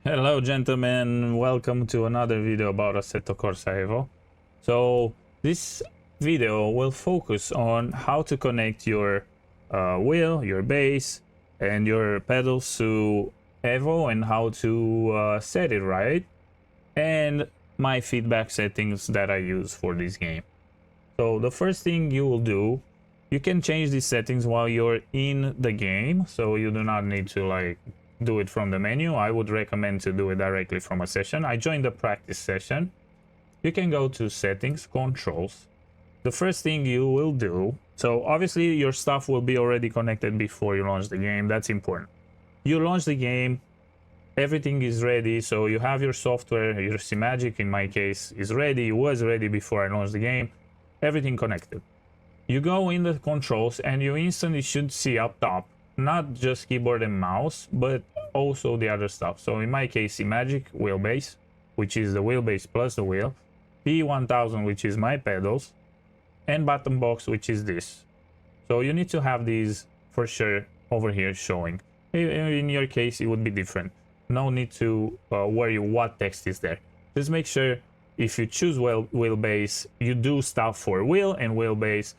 Hello gentlemen, welcome to another video about Assetto Corsa Evo. So this video will focus on how to connect your wheel, your base and your pedals to Evo and how to set it right, and my feedback settings that I use for this game. So the first thing you will do, you can change these settings while you're in the game, so you do not need to do it from the menu. I would recommend to do it directly from a session. I joined the practice session. You can go to settings, controls. The first thing you will do, so obviously your stuff will be already connected before you launch the game. That's important. You launch the game, everything is ready, so you have your software, your Simagic in my case is ready, it was ready before I launched the game, everything connected. You go in the controls and you instantly should see up top not just keyboard and mouse, but also the other stuff. So in my case, Simagic wheelbase, which is the wheelbase plus the wheel, P-1000, which is my pedals, and button box, which is this. So you need to have these for sure over here showing. In your case, it would be different. No need to worry what text is there. Just make sure if you choose wheelbase, you do stuff for wheel and wheelbase,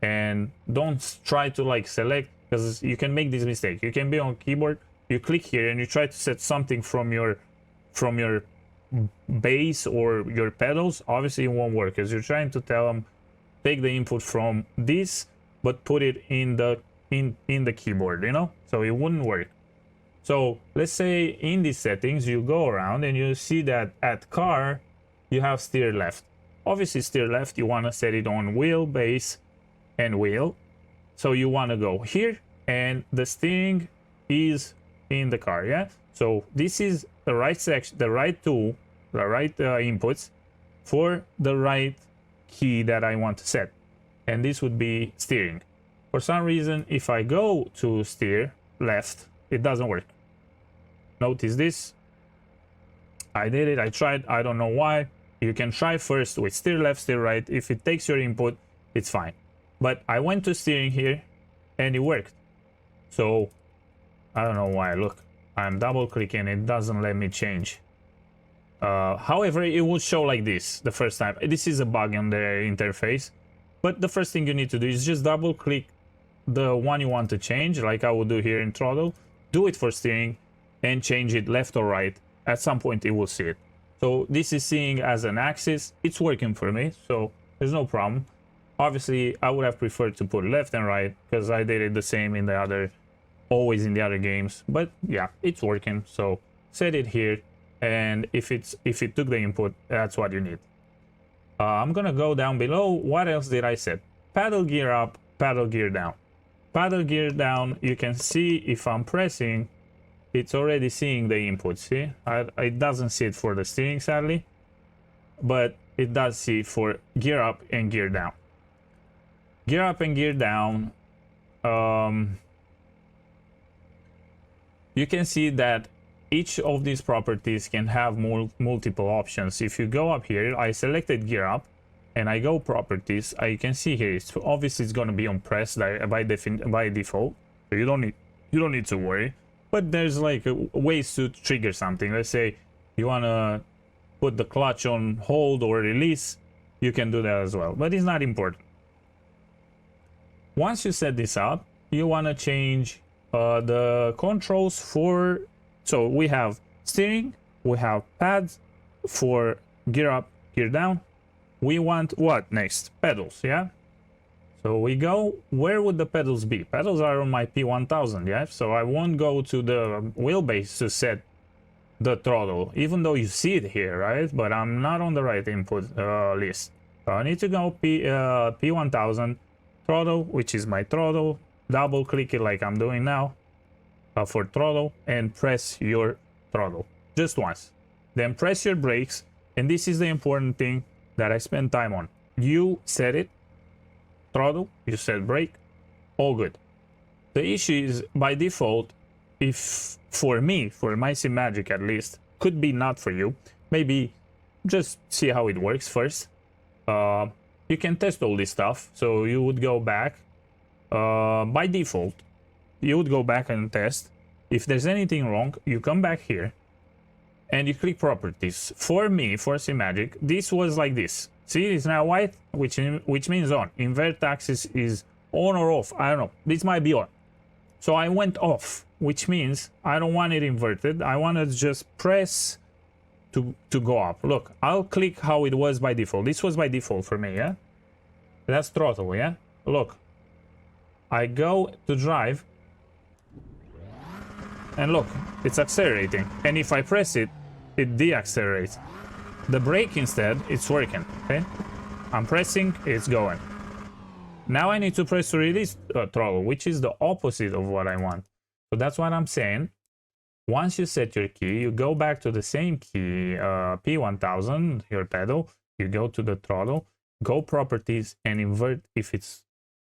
and don't try to select, because you can make this mistake. You can be on keyboard, you click here and you try to set something from your base or your pedals. Obviously it won't work, because you're trying to tell them take the input from this but put it in the keyboard, you know, so it wouldn't work. So let's say in these settings you go around and you see that at car you have steer left. Obviously steer left, you want to set it on wheel, base and wheel. So you want to go here and the steering is in the car, yeah? So this is the right section, the right tool, the right inputs for the right key that I want to set. And this would be steering. For some reason, if I go to steer left, it doesn't work. Notice this. I did it, I tried, I don't know why. You can try first with steer left, steer right. If it takes your input, it's fine. But I went to steering here and it worked. So I don't know why. Look, I'm double clicking, it doesn't let me change. However, it will show like this the first time. This is a bug on the interface, but the first thing you need to do is just double click the one you want to change, like I will do here in throttle, do it for steering and change it left or right. At some point it will see it. So this is seeing as an axis. It's working for me, so there's no problem. Obviously I would have preferred to put left and right, because I did it the same in the other, always in the other games, but yeah, it's working. So set it here, and if it took the input, that's what you need. I'm gonna go down below. What else did I set? Paddle gear up, paddle gear down. Paddle gear down, you can see if I'm pressing, it's already seeing the input. See, it doesn't see it for the steering sadly, but it does see for gear up and gear down. Gear up and gear down, you can see that each of these properties can have multiple options. If you go up here, I selected gear up and I go properties, I can see here it's obviously it's going to be on press by default, so you don't need to worry. But there's ways to trigger something. Let's say you want to put the clutch on hold or release, you can do that as well, but it's not important. Once you set this up, you want to change the controls for, so we have steering, we have pads for gear up, gear down. We want what next? Pedals, yeah? So we go, where would the pedals be? Pedals are on my P-1000, yeah? So I won't go to the wheelbase to set the throttle, even though you see it here, right? But I'm not on the right input list. So I need to go P-1000, throttle, which is my throttle, double click it like I'm doing now for throttle, and press your throttle just once. Then press your brakes, and this is the important thing that I spend time on. You set it, throttle, you set brake, all good. The issue is by default, if for me, for my Simagic at least, could be not for you, maybe just see how it works first. You can test all this stuff, so you would go back by default, you would go back and test. If there's anything wrong, you come back here, and you click properties. For me, for Simagic, this was like this. See, it's now white, which means on. Invert axis is on or off. I don't know. This might be on. So I went off, which means I don't want it inverted. I want to just press to go up. Look, I'll click how it was by default. This was by default for me, yeah? That's throttle, yeah? Look, I go to drive, and look, it's accelerating. And if I press it, it deaccelerates. The brake instead, it's working, okay? I'm pressing, it's going. Now I need to press to release throttle, which is the opposite of what I want. So that's what I'm saying. Once you set your key, you go back to the same key, P-1000, your pedal, you go to the throttle, go properties, and invert if it's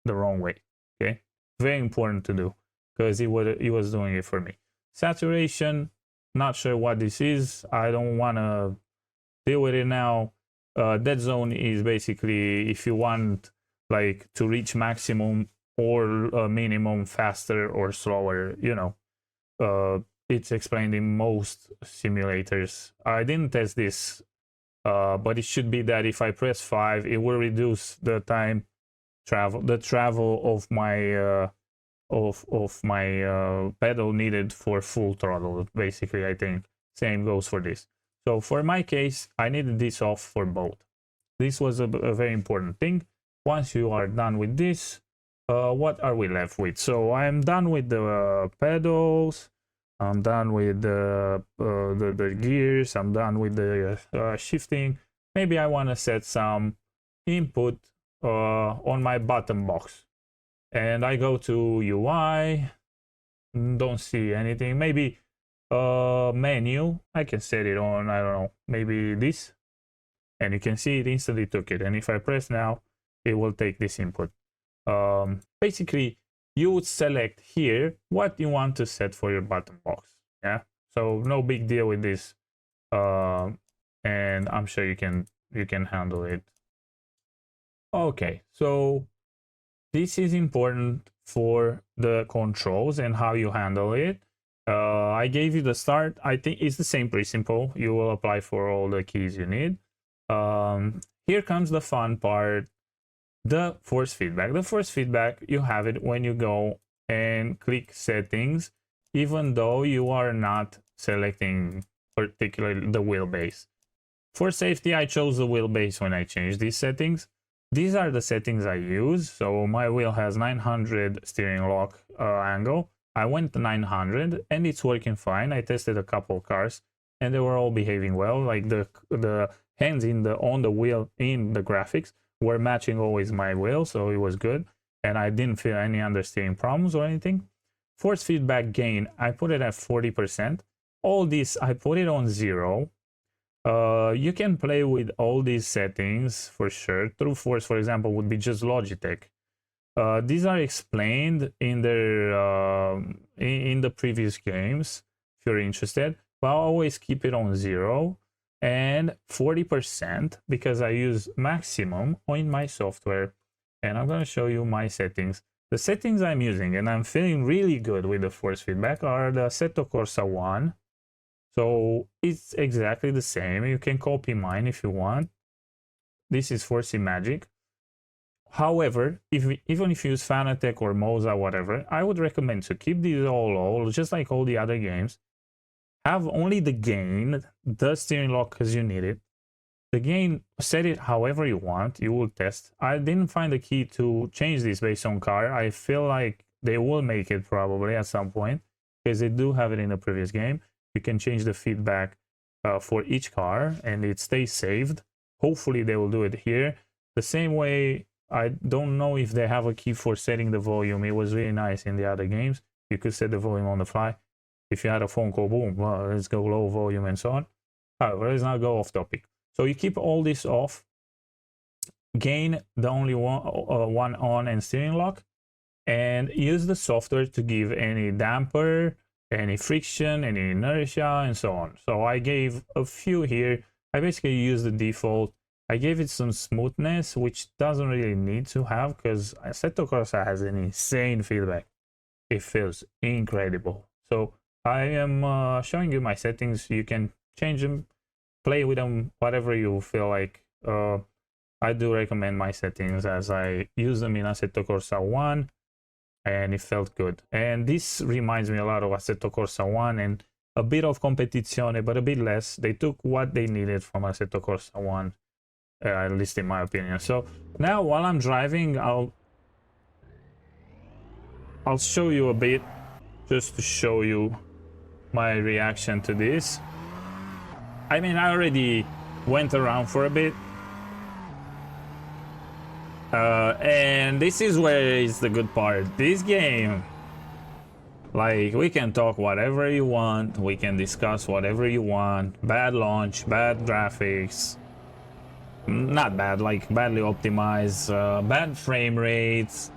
the wrong way, okay? Very important to do, because he was doing it for me. Saturation, not sure what this is. I don't want to deal with it now. Dead zone is basically if you want like to reach maximum or minimum faster or slower, you know. It's explained in most simulators. I didn't test this, but it should be that if I press 5, it will reduce the travel of my pedal needed for full throttle. Basically, I think same goes for this. So for my case, I needed this off for both. This was a very important thing. Once you are done with this, what are we left with? So I'm done with the pedals. I'm done with the gears. I'm done with the shifting. Maybe I want to set some input on my button box. And I go to UI. Don't see anything. Maybe menu. I can set it on, I don't know, maybe this. And you can see it instantly took it. And if I press now, it will take this input. Basically, you would select here what you want to set for your button box. Yeah, so no big deal with this, and I'm sure you can handle it. Okay, so this is important for the controls and how you handle it. I gave you the start. I think it's the same principle. You will apply for all the keys you need. Here comes the fun part. The force feedback. The force feedback, you have it when you go and click settings, even though you are not selecting particularly the wheelbase. For safety, I chose the wheelbase when I changed these settings. These are the settings I use. So my wheel has 900 steering lock angle. I went to 900 and it's working fine. I tested a couple of cars and they were all behaving well. Like the hands on the wheel in the graphics were matching always my wheel, so it was good, and I didn't feel any understeering problems or anything. Force feedback gain, I put it at 40%. All this, I put it on 0. You can play with all these settings for sure. True force, for example, would be just Logitech. These are explained in their in the previous games if you're interested, but I'll always keep it on 0. And 40% because I use maximum in my software. And I'm going to show you my settings. The settings I'm using, and I'm feeling really good with the force feedback, are the Assetto Corsa 1. So it's exactly the same. You can copy mine if you want. This is for Simagic. However, even if you use Fanatec or Moza, whatever, I would recommend to keep these all low, just like all the other games. Have only the gain, the steering lock because you need it. The gain, set it however you want, you will test. I didn't find the key to change this based on car. I feel like they will make it probably at some point because they do have it in the previous game. You can change the feedback for each car and it stays saved. Hopefully they will do it here. The same way, I don't know if they have a key for setting the volume. It was really nice in the other games. You could set the volume on the fly. If you had a phone call, boom, well, let's go low volume and so on. However, let's not go off topic. So you keep all this off. Gain the only one on and steering lock. And use the software to give any damper, any friction, any inertia, and so on. So I gave a few here. I basically used the default. I gave it some smoothness, which doesn't really need to have because Assetto Corsa has an insane feedback. It feels incredible. So I am showing you my settings. You can change them, play with them, whatever you feel like. I do recommend my settings as I use them in Assetto Corsa 1 and it felt good. And this reminds me a lot of Assetto Corsa 1 and a bit of Competizione, but a bit less. They took what they needed from Assetto Corsa 1, at least in my opinion. So now while I'm driving, I'll show you a bit, just to show you my reaction to this. I mean, I already went around for a bit. And this is where is the good part. This game, like, we can talk whatever you want, we can discuss whatever you want. Bad launch, bad graphics, not bad, like badly optimized, bad frame rates,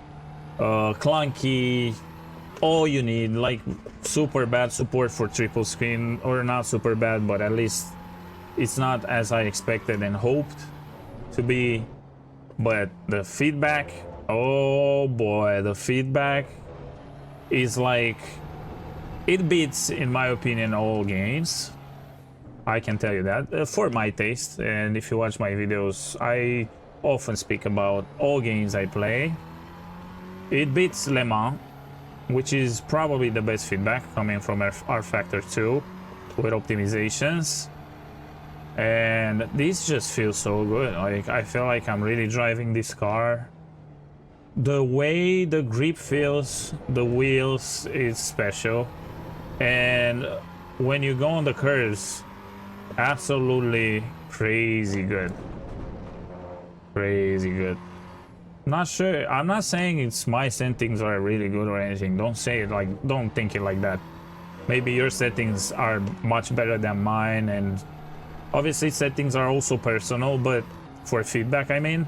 clunky, all you need, like super bad support for triple screen, or not super bad, but at least it's not as I expected and hoped to be. But the feedback, oh boy, the feedback is like, it beats, in my opinion, all games. I can tell you that, for my taste. And if you watch my videos, I often speak about all games I play. It beats Le Mans, which is probably the best feedback coming from R Factor 2 with optimizations. And this just feels so good. Like, I feel like I'm really driving this car. The way the grip feels, the wheels, is special. And when you go on the curves, absolutely crazy good. Crazy good. Not sure, I'm not saying it's my settings are really good or anything. Don't say it like, don't think it like that. Maybe your settings are much better than mine, and obviously settings are also personal, but for feedback, I mean.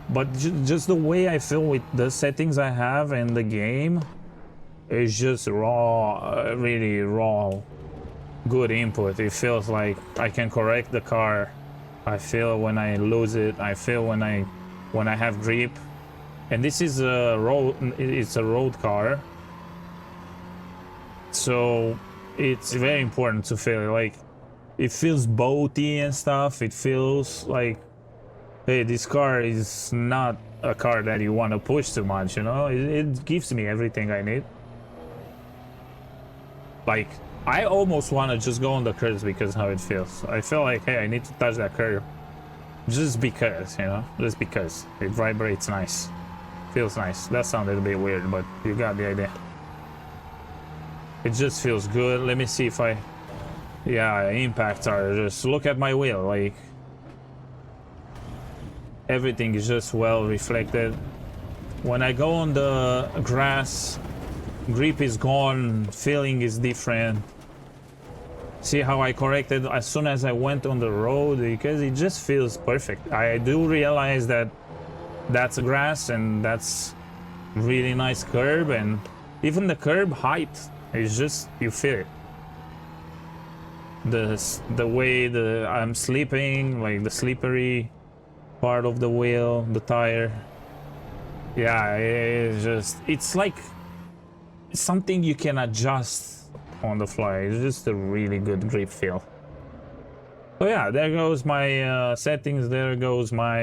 But just the way I feel with the settings I have in the game is just raw, really raw, good input. It feels like I can correct the car. I feel when I lose it. I feel when I have grip. And this is a road. It's a road car, so it's very important to feel like it feels boaty and stuff. It feels like, hey, this car is not a car that you want to push too much, you know? It gives me everything I need. Like, I almost want to just go on the curves because how it feels. I feel like, hey, I need to touch that curve. Just because, you know? Just because. It vibrates nice. Feels nice. That sounded a bit weird, but you got the idea. It just feels good. Let me see if I... Yeah, impacts are just... Look at my wheel, like... Everything is just well reflected. When I go on the grass, grip is gone, feeling is different. See how I corrected as soon as I went on the road, because it just feels perfect. I do realize that that's grass and that's really nice curb, and even the curb height is just, you feel it. The way I'm sleeping, like the slippery part of the wheel, the tire. Yeah, it's just, it's like something you can adjust on the fly. It's just a really good grip feel. So yeah, there goes my settings, there goes my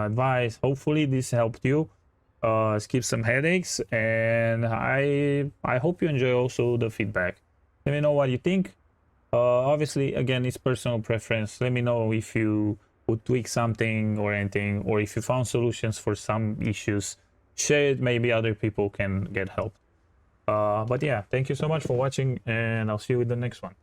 advice. Hopefully this helped you skip some headaches, and I hope you enjoy also the feedback. Let me know what you think. Obviously, again, it's personal preference. Let me know if you would tweak something or anything, or if you found solutions for some issues. Share it, maybe other people can get help. But yeah, thank you so much for watching, and I'll see you with the next one.